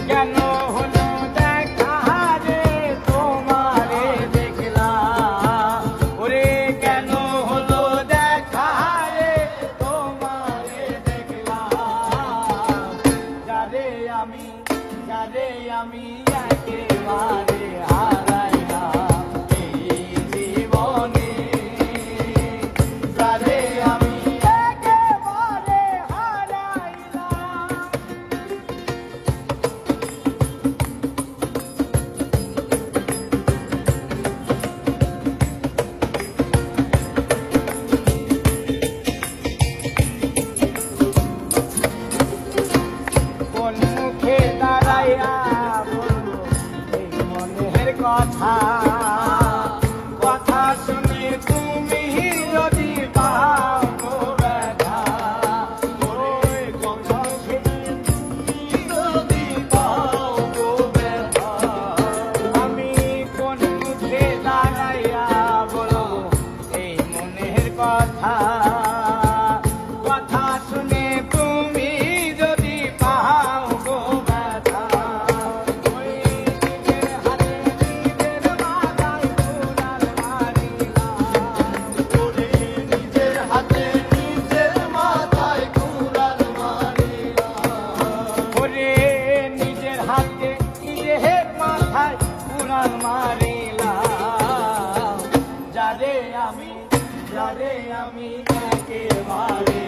কেন হলো দেখা রে তোমারে দেখলাম, ওরে কেন হলো দেখা রে তোমারে দেখলাম, যারে আমি একেবারে হারাইলাম এই জীবনে, যারে আমি একেবারে হারাইলাম। কোন মুখে দাঁড়াইয়া বলবো এই মনের কথা, কথা শুনে তুমি যদি পাও গো ব্যথা, ওই কথা শুনে তুমি যদি পাও গো ব্যথা, আমি কোন মুখে দাঁড়াইয়া বলবো এই মনের কথা, কথা শুনে তুমি যদি পাও গো ব্যথা, ওই নিজের হাতে নিজের মাথায় কুড়াল মারিলাম, ওরে নিজের হাতে নিজের মাথায় কুড়াল মারিলাম, ওরে নিজের হাতে নিজের মাথায় কুড়াল মারিলাম, যারে আমি একেবারে